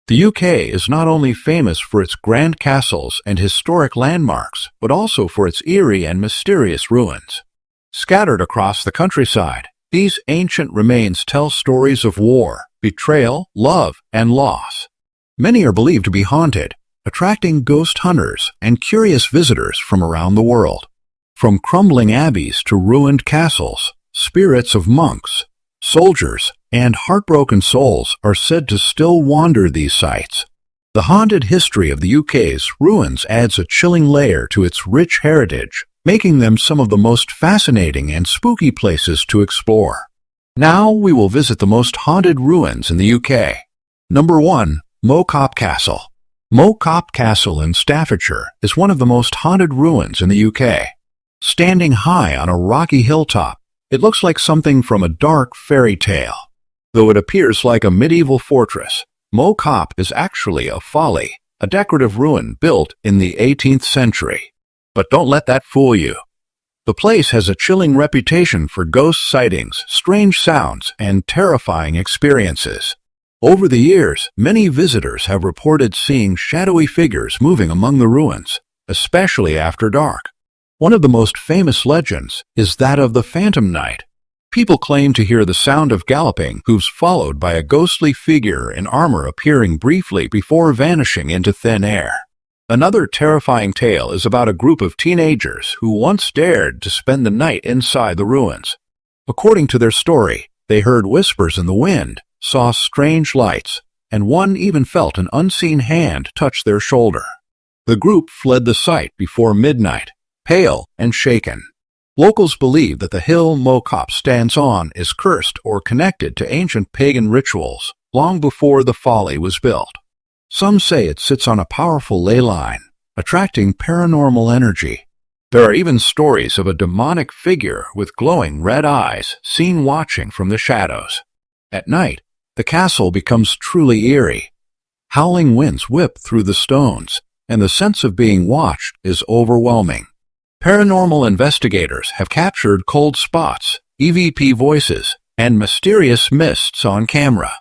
The UK is not only famous for its grand castles and historic landmarks, but also for its eerie and mysterious ruins. Scattered across the countryside, these ancient remains tell stories of war, betrayal, love, and loss. Many are believed to be haunted, attracting ghost hunters and curious visitors from around the world. From crumbling abbeys to ruined castles, spirits of monks, soldiers, and heartbroken souls are said to still wander these sites. The haunted history of the UK's ruins adds a chilling layer to its rich heritage, making them some of the most fascinating and spooky places to explore. Now we will visit the most haunted ruins in the UK. Number 1. MoP Castle. MoP Castle in Staffordshire is one of the most haunted ruins in the UK. Standing high on a rocky hilltop, it looks like something from a dark fairy tale. Though it appears like a medieval fortress, MoP is actually a folly, a decorative ruin built in the 18th century. But don't let that fool you. The place has a chilling reputation for ghost sightings, strange sounds, and terrifying experiences. Over the years, many visitors have reported seeing shadowy figures moving among the ruins, especially after dark. One of the most famous legends is that of the Phantom Knight. People claim to hear the sound of galloping hooves followed by a ghostly figure in armor appearing briefly before vanishing into thin air. Another terrifying tale is about a group of teenagers who once dared to spend the night inside the ruins. According to their story, they heard whispers in the wind, saw strange lights, and one even felt an unseen hand touch their shoulder. The group fled the site before midnight, pale and shaken. Locals believe that the hill MoP stands on is cursed or connected to ancient pagan rituals long before the folly was built. Some say it sits on a powerful ley line, attracting paranormal energy. There are even stories of a demonic figure with glowing red eyes seen watching from the shadows. At night, the castle becomes truly eerie. Howling winds whip through the stones, and the sense of being watched is overwhelming. Paranormal investigators have captured cold spots, EVP voices, and mysterious mists on camera.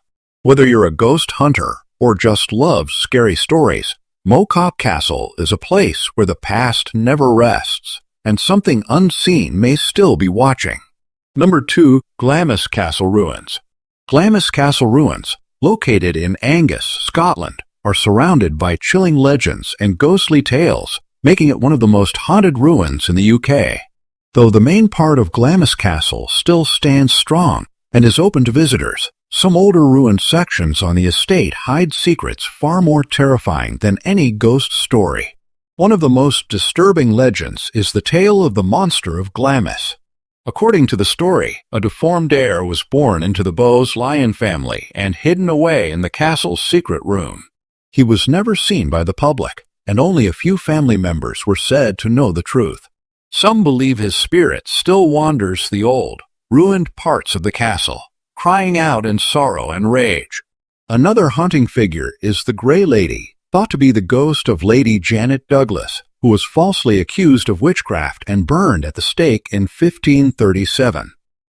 Whether you're a ghost hunter or just love scary stories, MoP Castle is a place where the past never rests, and something unseen may still be watching. Number 2. Glamis Castle Ruins. Glamis Castle ruins, located in Angus, Scotland, are surrounded by chilling legends and ghostly tales, making it one of the most haunted ruins in the UK. Though the main part of Glamis Castle still stands strong and is open to visitors, some older ruined sections on the estate hide secrets far more terrifying than any ghost story. One of the most disturbing legends is the tale of the monster of Glamis. According to the story, a deformed heir was born into the Bowes lion family and hidden away in the castle's secret room. He was never seen by the public, and only a few family members were said to know the truth. Some believe his spirit still wanders the old, ruined parts of the castle, crying out in sorrow and rage. Another haunting figure is the Grey Lady, thought to be the ghost of Lady Janet Douglas, who was falsely accused of witchcraft and burned at the stake in 1537.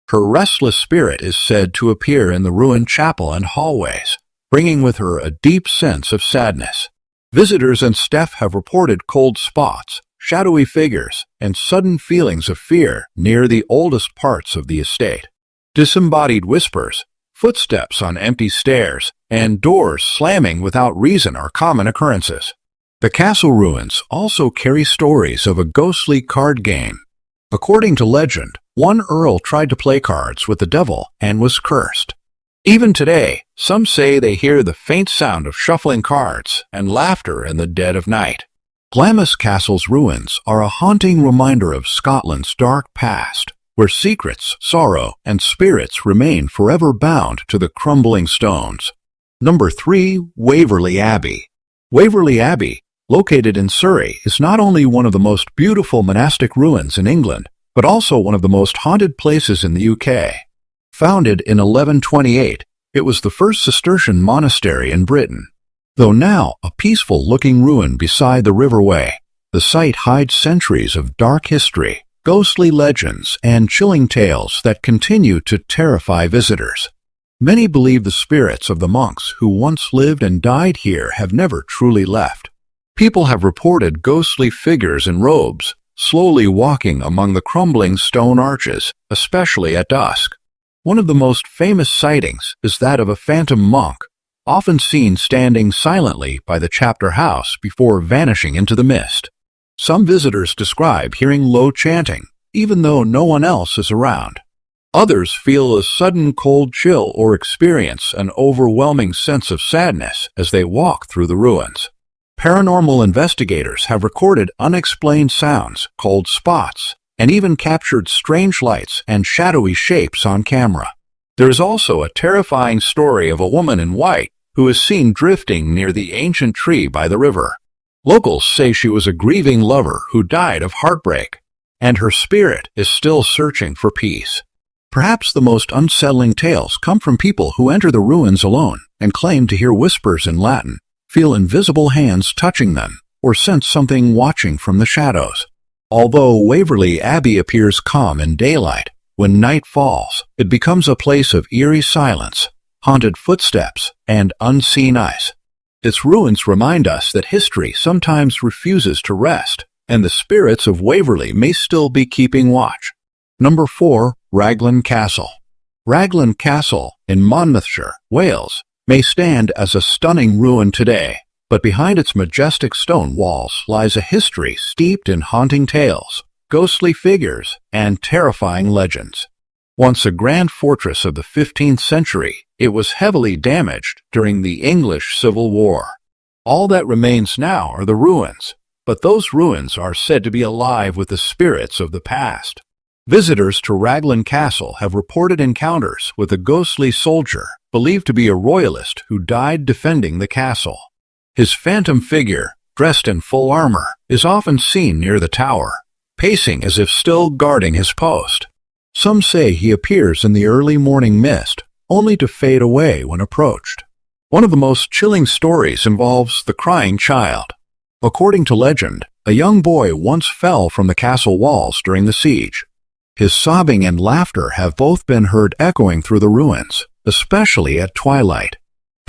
Her restless spirit is said to appear in the ruined chapel and hallways, bringing with her a deep sense of sadness. Visitors and staff have reported cold spots, shadowy figures, and sudden feelings of fear near the oldest parts of the estate. Disembodied whispers, footsteps on empty stairs, and doors slamming without reason are common occurrences. The castle ruins also carry stories of a ghostly card game. According to legend, one earl tried to play cards with the devil and was cursed. Even today, some say they hear the faint sound of shuffling cards and laughter in the dead of night. Glamis Castle's ruins are a haunting reminder of Scotland's dark past, where secrets, sorrow, and spirits remain forever bound to the crumbling stones. Number 3. Waverly Abbey. Waverly Abbey, located in Surrey, is not only one of the most beautiful monastic ruins in England, but also one of the most haunted places in the UK. Founded in 1128, it was the first Cistercian monastery in Britain. Though now a peaceful-looking ruin beside the riverway, the site hides centuries of dark history, ghostly legends, and chilling tales that continue to terrify visitors. Many believe the spirits of the monks who once lived and died here have never truly left. People have reported ghostly figures in robes, slowly walking among the crumbling stone arches, especially at dusk. One of the most famous sightings is that of a phantom monk, often seen standing silently by the chapter house before vanishing into the mist. Some visitors describe hearing low chanting, even though no one else is around. Others feel a sudden cold chill or experience an overwhelming sense of sadness as they walk through the ruins. Paranormal investigators have recorded unexplained sounds, cold spots, and even captured strange lights and shadowy shapes on camera. There is also a terrifying story of a woman in white who is seen drifting near the ancient tree by the river. Locals say she was a grieving lover who died of heartbreak, and her spirit is still searching for peace. Perhaps the most unsettling tales come from people who enter the ruins alone and claim to hear whispers in Latin, feel invisible hands touching them, or sense something watching from the shadows. Although Waverly Abbey appears calm in daylight, when night falls, it becomes a place of eerie silence, haunted footsteps, and unseen eyes. Its ruins remind us that history sometimes refuses to rest, and the spirits of Waverly may still be keeping watch. Number 4. Raglin Castle. Raglin Castle in Monmouthshire, Wales, may stand as a stunning ruin today, but behind its majestic stone walls lies a history steeped in haunting tales, ghostly figures, and terrifying legends. Once a grand fortress of the 15th century, it was heavily damaged during the English Civil War. All that remains now are the ruins, but those ruins are said to be alive with the spirits of the past. Visitors to Raglin Castle have reported encounters with a ghostly soldier believed to be a royalist who died defending the castle. His phantom figure, dressed in full armor, is often seen near the tower, pacing as if still guarding his post. Some say he appears in the early morning mist, only to fade away when approached. One of the most chilling stories involves the crying child. According to legend, a young boy once fell from the castle walls during the siege. His sobbing and laughter have both been heard echoing through the ruins, especially at twilight.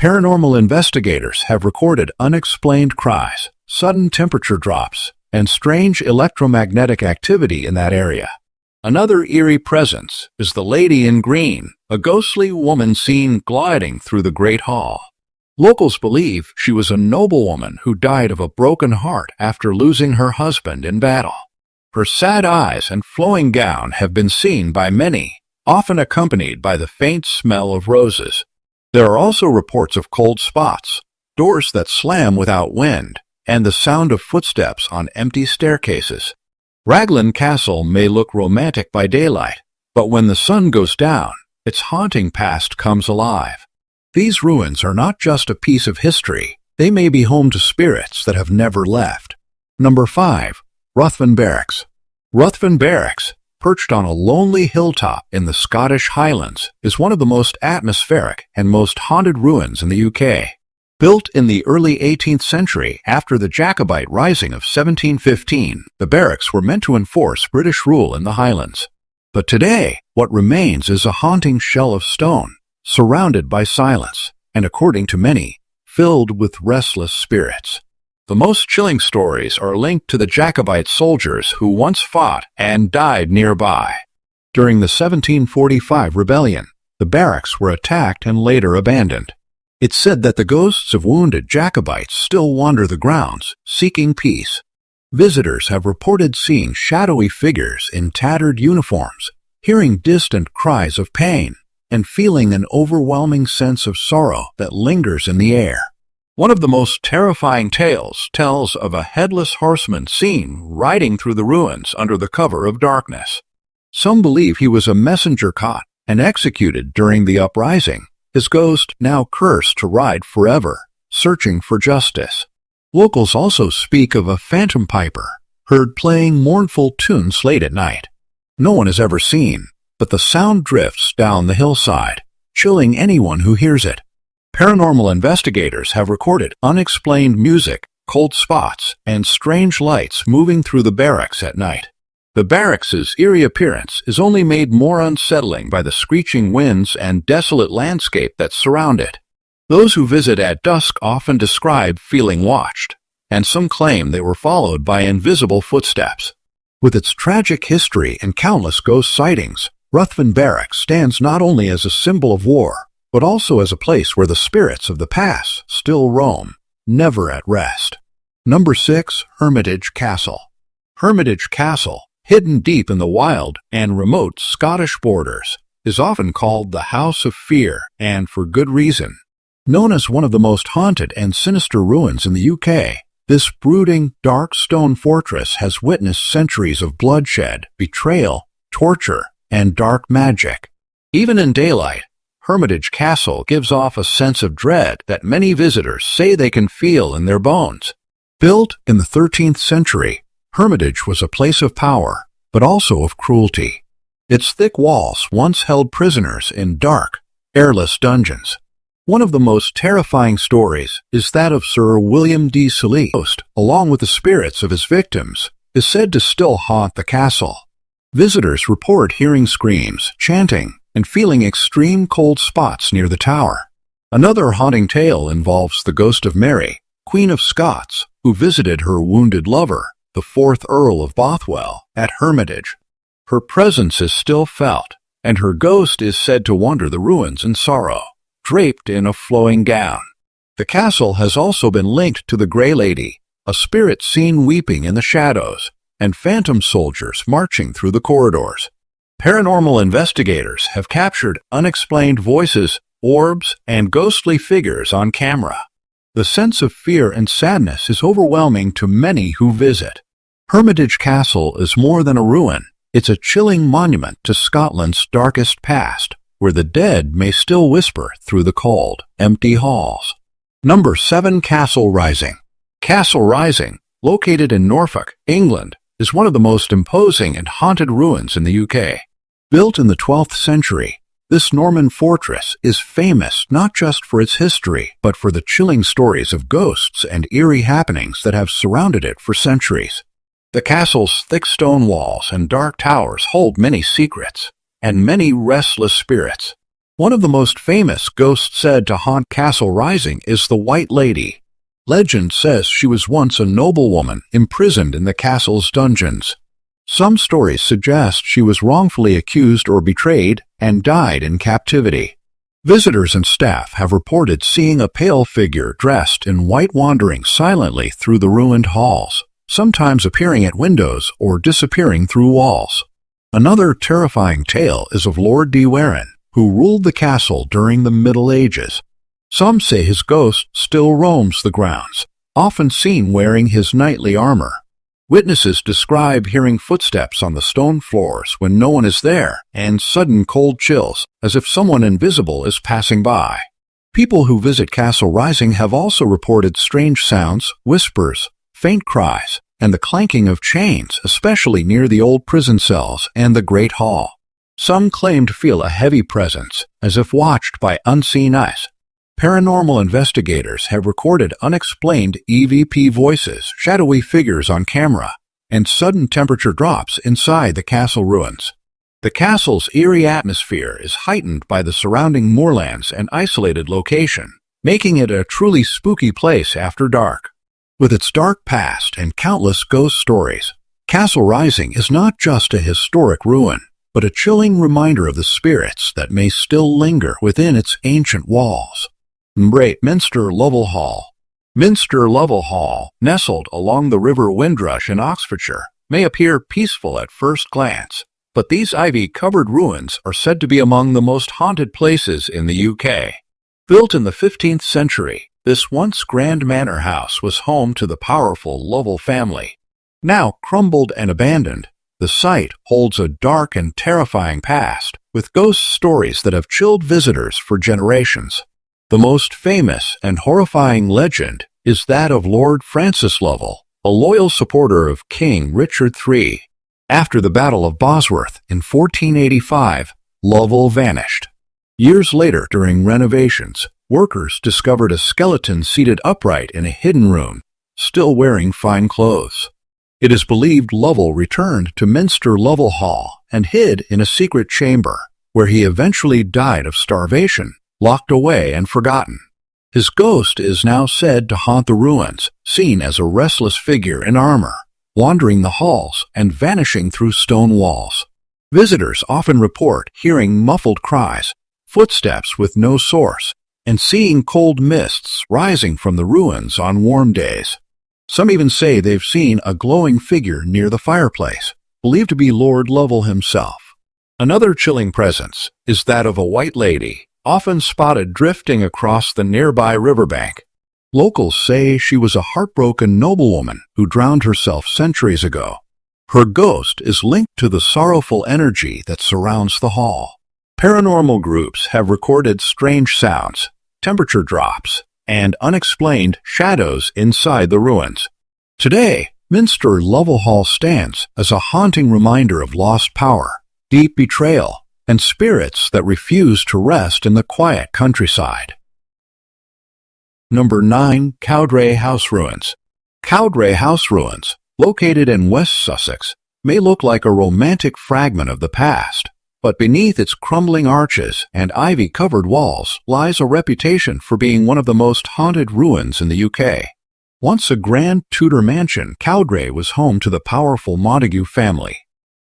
Paranormal investigators have recorded unexplained cries, sudden temperature drops, and strange electromagnetic activity in that area. Another eerie presence is the Lady in Green, a ghostly woman seen gliding through the Great Hall. Locals believe she was a noblewoman who died of a broken heart after losing her husband in battle. Her sad eyes and flowing gown have been seen by many, often accompanied by the faint smell of roses. There are also reports of cold spots, doors that slam without wind, and the sound of footsteps on empty staircases. Raglin Castle may look romantic by daylight, but when the sun goes down, its haunting past comes alive. These ruins are not just a piece of history, they may be home to spirits that have never left. Number 5. Rothman Barracks. Rothman Barracks, perched on a lonely hilltop in the Scottish Highlands, is one of the most atmospheric and most haunted ruins in the UK. Built in the early 18th century after the Jacobite Rising of 1715, the barracks were meant to enforce British rule in the Highlands. But today, what remains is a haunting shell of stone, surrounded by silence, and according to many, filled with restless spirits. The most chilling stories are linked to the Jacobite soldiers who once fought and died nearby. During the 1745 rebellion, the barracks were attacked and later abandoned. It's said that the ghosts of wounded Jacobites still wander the grounds, seeking peace. Visitors have reported seeing shadowy figures in tattered uniforms, hearing distant cries of pain, and feeling an overwhelming sense of sorrow that lingers in the air. One of the most terrifying tales tells of a headless horseman seen riding through the ruins under the cover of darkness. Some believe he was a messenger caught and executed during the uprising, his ghost now cursed to ride forever, searching for justice. Locals also speak of a phantom piper, heard playing mournful tunes late at night. No one is ever seen, but the sound drifts down the hillside, chilling anyone who hears it. Paranormal investigators have recorded unexplained music, cold spots, and strange lights moving through the barracks at night. The barracks' eerie appearance is only made more unsettling by the screeching winds and desolate landscape that surround it. Those who visit at dusk often describe feeling watched, and some claim they were followed by invisible footsteps. With its tragic history and countless ghost sightings, Rothman Barracks stands not only as a symbol of war, but also as a place where the spirits of the past still roam, never at rest. Number 6. Hermadage Castle. Hermadage Castle, hidden deep in the wild and remote Scottish borders, is often called the House of Fear, and for good reason. Known as one of the most haunted and sinister ruins in the UK, this brooding, dark stone fortress has witnessed centuries of bloodshed, betrayal, torture, and dark magic. Even in daylight, Hermadage Castle gives off a sense of dread that many visitors say they can feel in their bones. Built in the 13th century, Hermadage was a place of power, but also of cruelty. Its thick walls once held prisoners in dark, airless dungeons. One of the most terrifying stories is that of Sir William de Sully. Ghost, along with the spirits of his victims, is said to still haunt the castle. Visitors report hearing screams, chanting, and feeling extreme cold spots near the tower. Another haunting tale involves the ghost of Mary, Queen of Scots, who visited her wounded lover, the 4th Earl of Bothwell, at Hermadage. Her presence is still felt, and her ghost is said to wander the ruins in sorrow, draped in a flowing gown. The castle has also been linked to the Grey Lady, a spirit seen weeping in the shadows, and phantom soldiers marching through the corridors. Paranormal investigators have captured unexplained voices, orbs, and ghostly figures on camera. The sense of fear and sadness is overwhelming to many who visit. Hermadage Castle is more than a ruin. It's a chilling monument to Scotland's darkest past, where the dead may still whisper through the cold, empty halls. Number 7. Castle Rising. Castle Rising, located in Norfolk, England, is one of the most imposing and haunted ruins in the UK. Built in the 12th century, this Norman fortress is famous not just for its history, but for the chilling stories of ghosts and eerie happenings that have surrounded it for centuries. The castle's thick stone walls and dark towers hold many secrets, and many restless spirits. One of the most famous ghosts said to haunt Castle Rising is the White Lady. Legend says she was once a noblewoman imprisoned in the castle's dungeons. Some stories suggest she was wrongfully accused or betrayed and died in captivity. Visitors and staff have reported seeing a pale figure dressed in white wandering silently through the ruined halls, sometimes appearing at windows or disappearing through walls. Another terrifying tale is of Lord de Warenne, who ruled the castle during the Middle Ages. Some say his ghost still roams the grounds, often seen wearing his knightly armor. Witnesses describe hearing footsteps on the stone floors when no one is there, and sudden cold chills, as if someone invisible is passing by. People who visit Castle Rising have also reported strange sounds, whispers, faint cries, and the clanking of chains, especially near the old prison cells and the Great Hall. Some claim to feel a heavy presence, as if watched by unseen eyes. Paranormal investigators have recorded unexplained EVP voices, shadowy figures on camera, and sudden temperature drops inside the castle ruins. The castle's eerie atmosphere is heightened by the surrounding moorlands and isolated location, making it a truly spooky place after dark. With its dark past and countless ghost stories, Castle Rising is not just a historic ruin, but a chilling reminder of the spirits that may still linger within its ancient walls. Minster Levelvel. Minster Levelvel, nestled along the River Windrush in Oxfordshire, may appear peaceful at first glance, but these ivy-covered ruins are said to be among the most haunted places in the UK. Built in the 15th century, this once grand manor house was home to the powerful Levelvel family. Now crumbled and abandoned, the site holds a dark and terrifying past, with ghost stories that have chilled visitors for generations. The most famous and horrifying legend is that of Lord Francis Levelvel, a loyal supporter of King Richard III. After the Battle of Bosworth in 1485, Levelvel vanished. Years later, during renovations, workers discovered a skeleton seated upright in a hidden room, still wearing fine clothes. It is believed Lovell returned to Minster Lovell Hall and hid in a secret chamber, where he eventually died of starvation, locked away and forgotten. His ghost is now said to haunt the ruins, seen as a restless figure in armor, wandering the halls and vanishing through stone walls. Visitors often report hearing muffled cries, footsteps with no source, and seeing cold mists rising from the ruins on warm days. Some even say they've seen a glowing figure near the fireplace, believed to be Lord Lovell himself. Another chilling presence is that of a white lady, often spotted drifting across the nearby riverbank. Locals say she was a heartbroken noblewoman who drowned herself centuries ago. Her ghost is linked to the sorrowful energy that surrounds the hall. Paranormal groups have recorded strange sounds, temperature drops, and unexplained shadows inside the ruins. Today, Minster Lovell Hall stands as a haunting reminder of lost power, deep betrayal, and spirits that refuse to rest in the quiet countryside. Number 9. Cowray House Ruins. Cowray House Ruins, located in West Sussex, may look like a romantic fragment of the past, but beneath its crumbling arches and ivy-covered walls lies a reputation for being one of the most haunted ruins in the UK. Once a grand Tudor mansion, Cowray was home to the powerful Montagu family.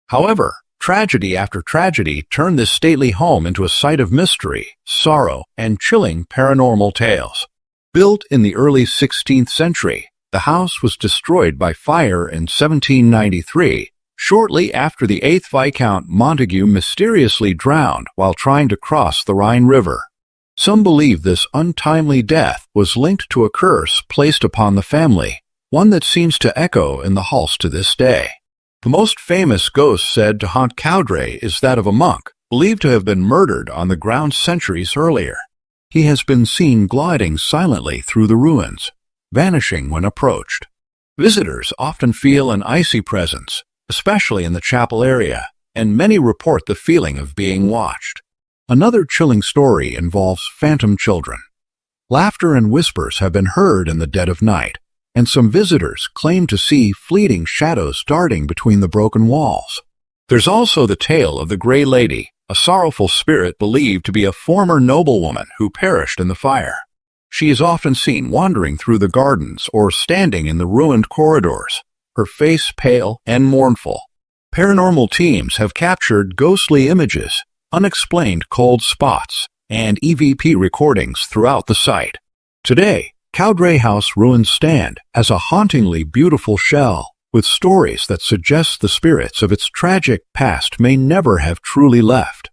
However, tragedy after tragedy turned this stately home into a site of mystery, sorrow, and chilling paranormal tales. Built in the early 16th century, the house was destroyed by fire in 1793, shortly after the 8th Viscount Montagu mysteriously drowned while trying to cross the Rhine River. Some believe this untimely death was linked to a curse placed upon the family, one that seems to echo in the halls to this day. The most famous ghost said to haunt Cowray is that of a monk, believed to have been murdered on the ground centuries earlier. He has been seen gliding silently through the ruins, vanishing when approached. Visitors often feel an icy presence, especially in the chapel area, and many report the feeling of being watched. Another chilling story involves phantom children. Laughter and whispers have been heard in the dead of night, and some visitors claim to see fleeting shadows darting between the broken walls. There's also the tale of the Grey Lady, a sorrowful spirit believed to be a former noblewoman who perished in the fire. She is often seen wandering through the gardens or standing in the ruined corridors, her face pale and mournful. Paranormal teams have captured ghostly images, unexplained cold spots, and EVP recordings throughout the site. Today, Cowray House ruins stand as a hauntingly beautiful shell, with stories that suggest the spirits of its tragic past may never have truly left.